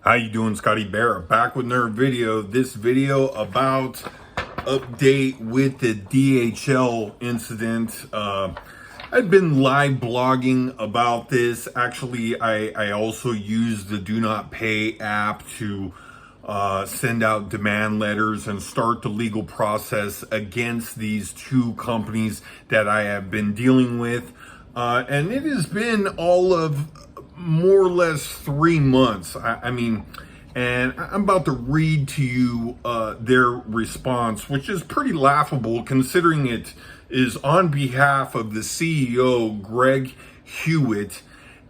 How you doing, Scotty Bear? Back with another video. This video about update with the DHL incident. I've been live blogging about this. Actually, I also use the DoNotPay app to send out demand letters and start the legal process against these two companies that I have been dealing with. And it has been all of more or less 3 months. And I'm about to read to you their response, which is pretty laughable considering it is on behalf of the CEO, Greg Hewitt.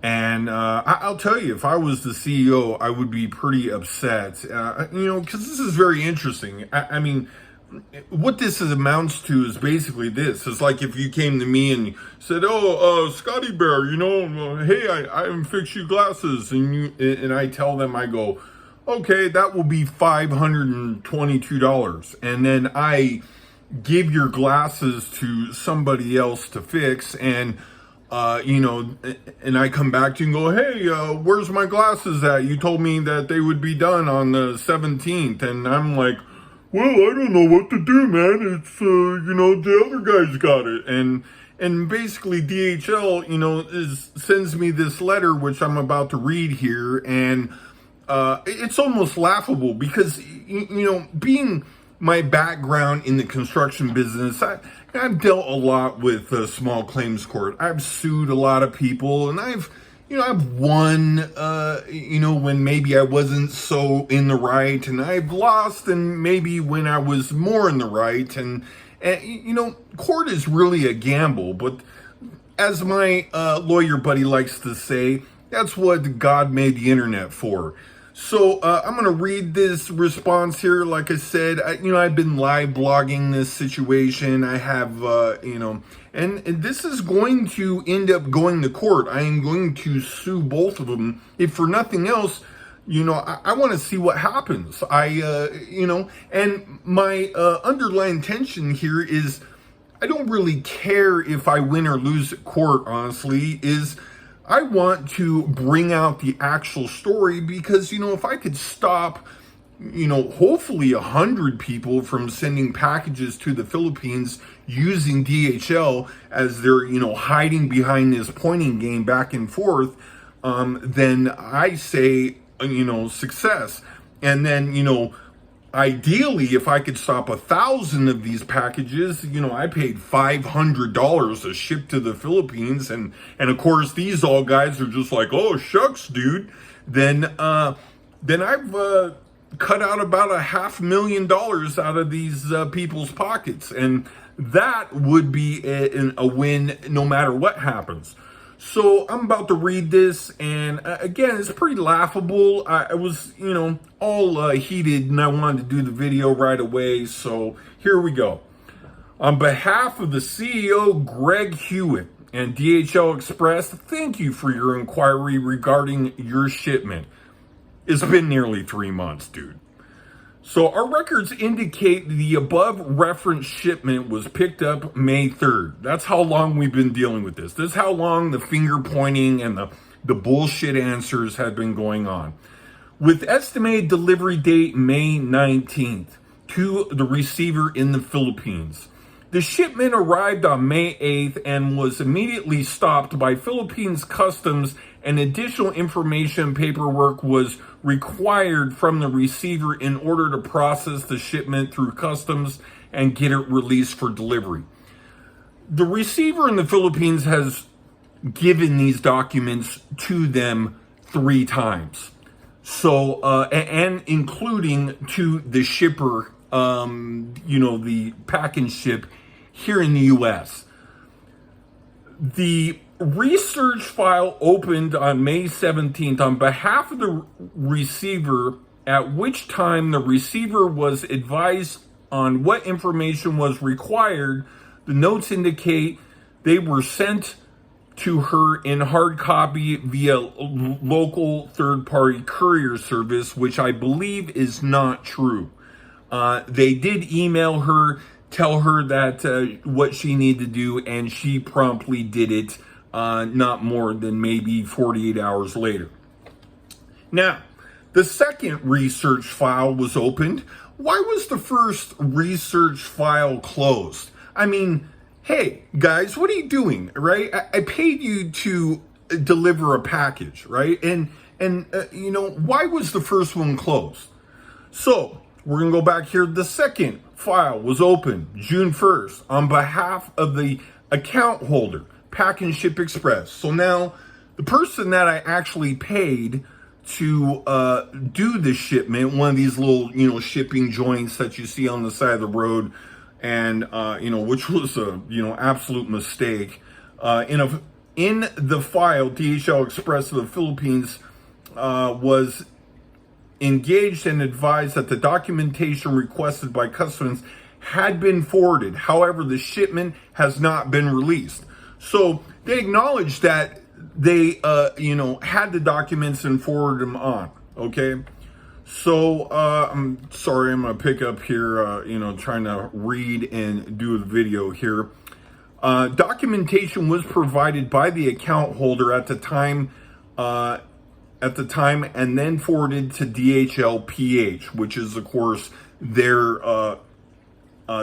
And I'll tell you, if I was the CEO, I would be pretty upset, because this is very interesting. What this amounts to is basically this. It's like if you came to me and said, Scotty Bear, hey, I haven't fixed you glasses. And I tell them, I go, okay, that will be $522. And then I give your glasses to somebody else to fix. And and I come back to you and go, hey, where's my glasses at? You told me that they would be done on the 17th. And I'm like, well, I don't know what to do, man. It's, the other guy's got it. And basically DHL, sends me this letter, which I'm about to read here. And it's almost laughable because, being my background in the construction business, I've dealt a lot with small claims court. I've sued a lot of people, and I've won, when maybe I wasn't so in the right, and I've lost, and maybe when I was more in the right, and court is really a gamble, but as my lawyer buddy likes to say, that's what God made the internet for. So I'm going to read this response here. Like I said, I've been live blogging this situation. I have, and this is going to end up going to court. I am going to sue both of them. If for nothing else, I want to see what happens. And my underlying tension here is I don't really care if I win or lose at court, honestly, I want to bring out the actual story because, if I could stop, hopefully 100 people from sending packages to the Philippines using DHL as they're, hiding behind this pointing game back and forth, then I say, success. And then, ideally, if I could stop 1,000 of these packages, I paid $500 to ship to the Philippines, and of course these all guys are just like, oh shucks, dude. Then I've cut out about $500,000 out of these people's pockets, and that would be a win no matter what happens. So I'm about to read this, and again, it's pretty laughable. I was, all heated, and I wanted to do the video right away, so here we go. On behalf of the CEO, Greg Hewitt, and DHL Express, thank you for your inquiry regarding your shipment. It's been nearly 3 months, dude. So our records indicate the above referenced shipment was picked up May 3rd. That's how long we've been dealing with this. This is how long the finger pointing and the bullshit answers have been going on. With estimated delivery date May 19th to the receiver in the Philippines. The shipment arrived on May 8th and was immediately stopped by Philippines Customs, and additional information paperwork was required from the receiver in order to process the shipment through customs and get it released for delivery. The receiver in the Philippines has given these documents to them 3 times. So, and including to the shipper, the pack and ship here in the U.S. The research file opened on May 17th on behalf of the receiver, at which time the receiver was advised on what information was required. The notes indicate they were sent to her in hard copy via local third-party courier service, which I believe is not true. They did email her, tell her that what she needed to do, and she promptly did it, not more than maybe 48 hours later. Now, The second research file was opened. Why was the first research file closed? I mean, hey, guys, what are you doing, right? I paid you to deliver a package, right? And why was the first one closed? So we're going to go back here. The second file was opened June 1st on behalf of the account holder, Pack and Ship Express. So now the person that I actually paid to do the shipment, one of these little, shipping joints that you see on the side of the road, and, which was a, absolute mistake. In the file, DHL Express of the Philippines was engaged and advised that the documentation requested by customs had been forwarded. However, the shipment has not been released. So they acknowledged that they, had the documents and forwarded them on. Okay. So, I'm sorry, I'm going to pick up here, trying to read and do the video here. Documentation was provided by the account holder at the time, and then forwarded to DHL PH, which is, of course, their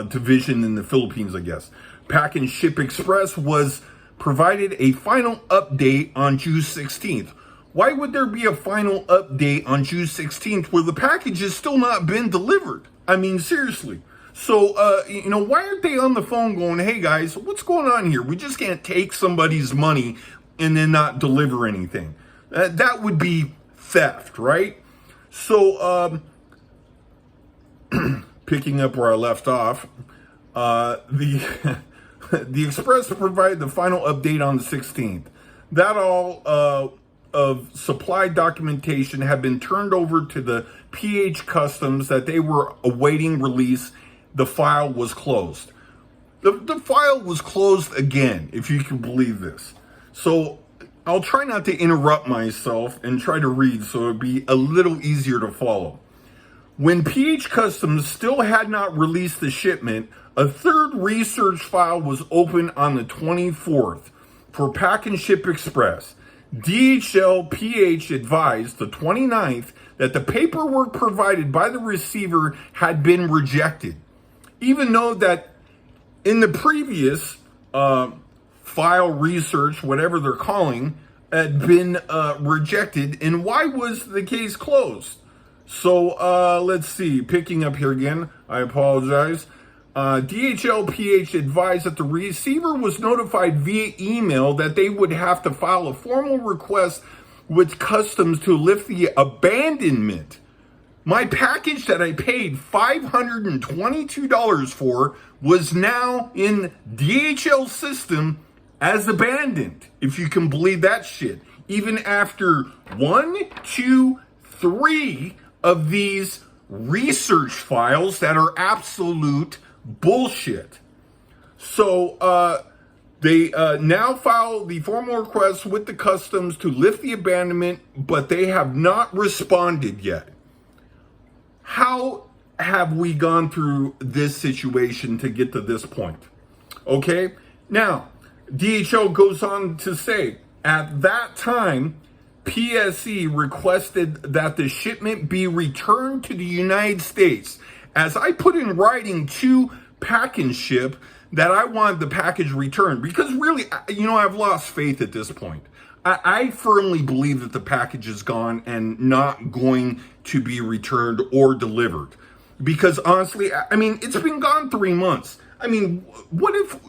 division in the Philippines, I guess. Pack and Ship Express was provided a final update on June 16th. Why would there be a final update on June 16th where the package has still not been delivered? I mean, seriously. So, why aren't they on the phone going, hey guys, what's going on here? We just can't take somebody's money and then not deliver anything. That would be theft, right? So, picking up where I left off, the Express provided the final update on the 16th. That all of supply documentation had been turned over to the PH Customs that they were awaiting release. The file was closed. The file was closed again, if you can believe this. So I'll try not to interrupt myself and try to read so it'll be a little easier to follow. When PH Customs still had not released the shipment, a third research file was opened on the 24th for Pack and Ship Express. DHL PH advised the 29th that the paperwork provided by the receiver had been rejected, even though that in the previous file research, whatever they're calling, had been rejected. And why was the case closed? So let's see, picking up here again, I apologize. DHL PH advised that the receiver was notified via email that they would have to file a formal request with customs to lift the abandonment. My package that I paid $522 for was now in DHL system as abandoned, if you can believe that shit. Even after 1, 2, 3 of these research files that are absolute bullshit. So they now file the formal request with the customs to lift the abandonment, but they have not responded yet. How have we gone through this situation to get to this point? Okay, now DHL goes on to say, at that time, PSE requested that the shipment be returned to the United States. As I put in writing to Pack and Ship that I wanted the package returned, because really, I've lost faith at this point. I firmly believe that the package is gone and not going to be returned or delivered. Because honestly, it's been gone 3 months. What if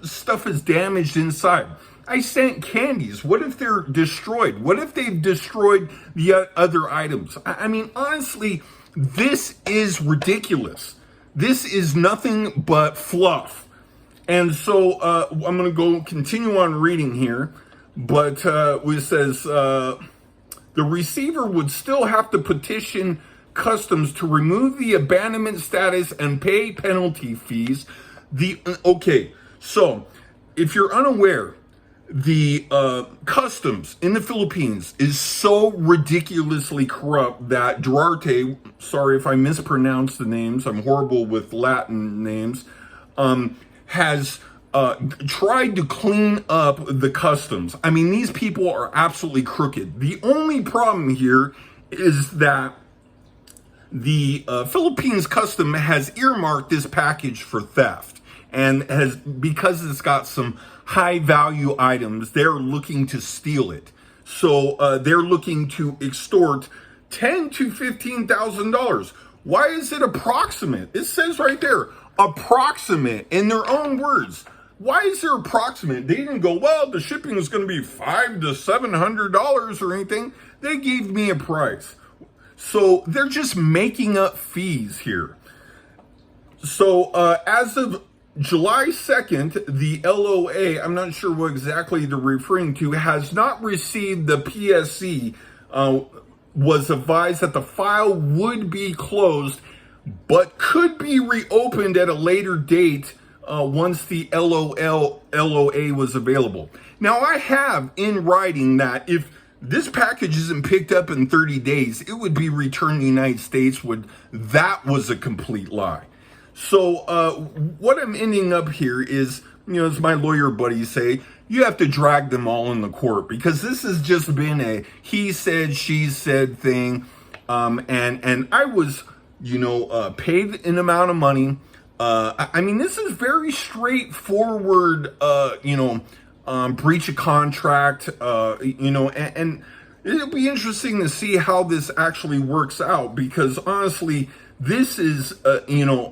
stuff is damaged inside? I sent candies. What if they're destroyed? What if they've destroyed the other items? Honestly, this is ridiculous. This is nothing but fluff. And so I'm going to go continue on reading here. But it says the receiver would still have to petition customs to remove the abandonment status and pay penalty fees. Okay, so if you're unaware, the customs in the Philippines is so ridiculously corrupt that Duarte, sorry if I mispronounce the names, I'm horrible with Latin names, has tried to clean up the customs. These people are absolutely crooked. The only problem here is that the Philippines custom has earmarked this package for theft, and has, because it's got some high value items, they're looking to steal it. So they're looking to extort $10,000 to $15,000. Why is it approximate? It says right there, approximate, in their own words. Why is there approximate? They didn't go, well, the shipping is going to be $500 to $700 or anything. They gave me a price. So they're just making up fees here. So as of July 2nd, the LOA, I'm not sure what exactly they're referring to, has not received the PSC, was advised that the file would be closed, but could be reopened at a later date once the LOA was available. Now, I have in writing that if this package isn't picked up in 30 days, it would be returned to the United States. That was a complete lie. So what I'm ending up here is, as my lawyer buddies say, you have to drag them all in the court, because this has just been a he said, she said thing. And I was, paid an amount of money. I mean, this is very straightforward, breach of contract, and it'll be interesting to see how this actually works out, because honestly, this is,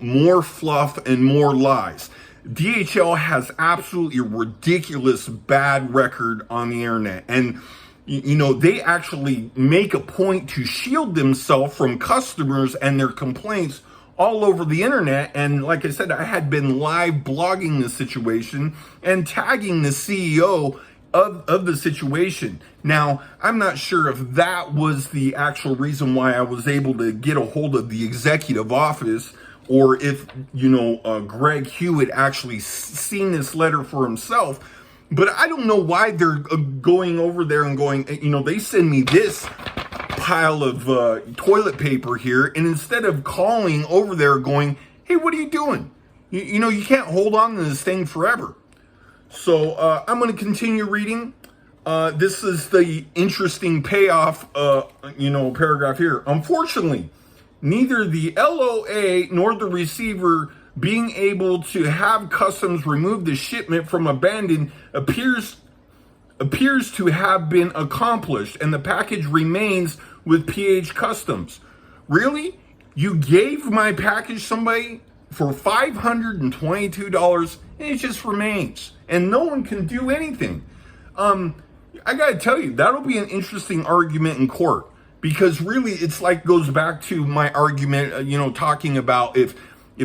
more fluff and more lies. DHL has absolutely a ridiculous bad record on the internet. And, they actually make a point to shield themselves from customers and their complaints all over the internet. And like I said, I had been live blogging the situation and tagging the CEO of the situation. Now, I'm not sure if that was the actual reason why I was able to get a hold of the executive office, or if, Greg Hewitt actually seen this letter for himself. But I don't know why they're going over there and going, they send me this pile of toilet paper here, and instead of calling over there going, hey, what are you doing? You can't hold on to this thing forever. So I'm going to continue reading. This is the interesting payoff, paragraph here. Unfortunately, neither the LOA nor the receiver being able to have customs remove the shipment from abandon appears to have been accomplished, and the package remains with PH Customs. Really? You gave my package somebody for $522 and it just remains, and no one can do anything. I gotta tell you, that'll be an interesting argument in court, because really it's like goes back to my argument, talking about if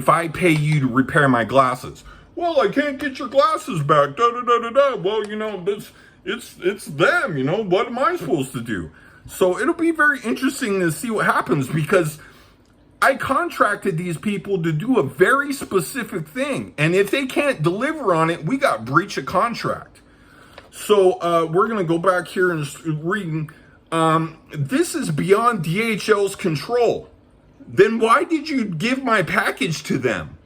I pay you to repair my glasses. Well, I can't get your glasses back. Well, it's them. What am I supposed to do? So it'll be very interesting to see what happens, because I contracted these people to do a very specific thing, and if they can't deliver on it, we got breach of contract. So we're gonna go back here and reading. This is beyond DHL's control. Then why did you give my package to them?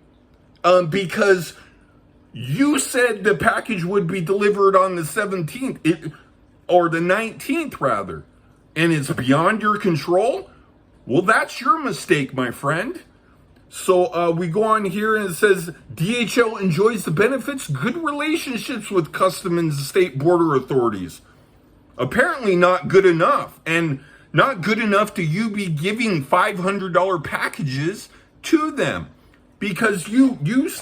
Because you said the package would be delivered on the 17th, or the 19th rather, and it's beyond your control? Well, that's your mistake, my friend. So we go on here and it says, DHL enjoys the benefits, good relationships with customs and state border authorities. Apparently not good enough, and not good enough to you be giving $500 packages to them, because you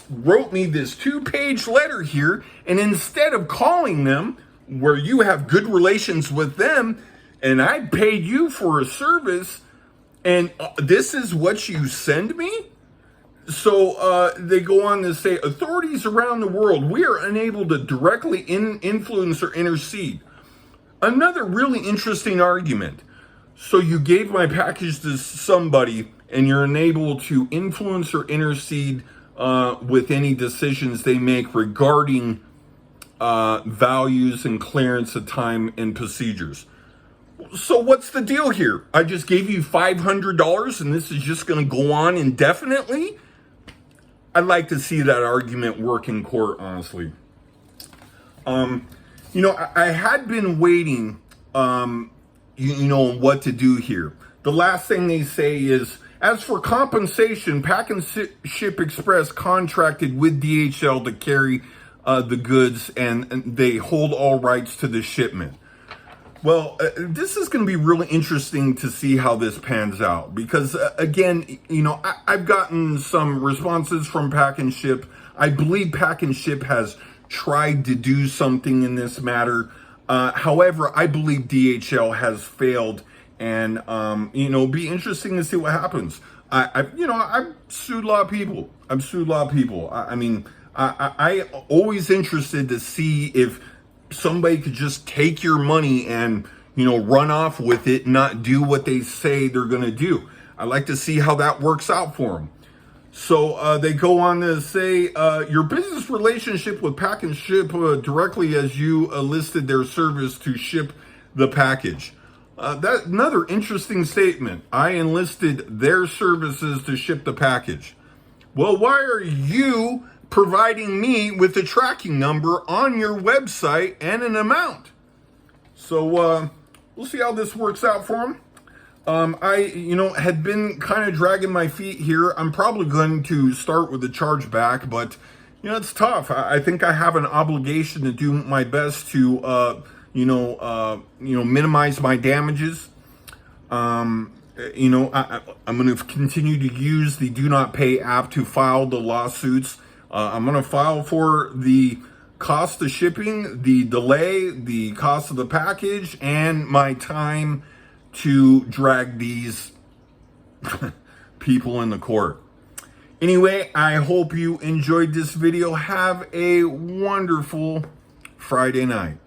wrote me this 2-page letter here, and instead of calling them where you have good relations with them, and I paid you for a service, and this is what you send me? So they go on to say, authorities around the world, we are unable to directly influence or intercede. Another really interesting argument. So you gave my package to somebody, and you're unable to influence or intercede with any decisions they make regarding values and clearance of time and procedures. So what's the deal here? I just gave you $500 and this is just going to go on indefinitely? I'd like to see that argument work in court, honestly. I had been waiting, what to do here. the last thing they say is, as for compensation, Pack and Ship Express contracted with DHL to carry the goods, and they hold all rights to the shipment. Well, this is going to be really interesting to see how this pans out, because again, I've gotten some responses from Pack and Ship. I believe Pack and Ship has tried to do something in this matter. However, I believe DHL has failed, and be interesting to see what happens. I've sued a lot of people. I always interested to see if somebody could just take your money and run off with it, not do what they say they're going to do. I like to see how that works out for them. So they go on to say, your business relationship with Pack and Ship directly as you listed their service to ship the package. That's another interesting statement. I enlisted their services to ship the package. Well, why are you providing me with a tracking number on your website and an amount? So we'll see how this works out for them. I had been kind of dragging my feet here. I'm probably going to start with the chargeback, but it's tough. I think I have an obligation to do my best to minimize my damages. I'm going to continue to use the DoNotPay app to file the lawsuits. I'm going to file for the cost of shipping, the delay, the cost of the package, and my time to drag these people in the court. Anyway, I hope you enjoyed this video. Have a wonderful Friday night.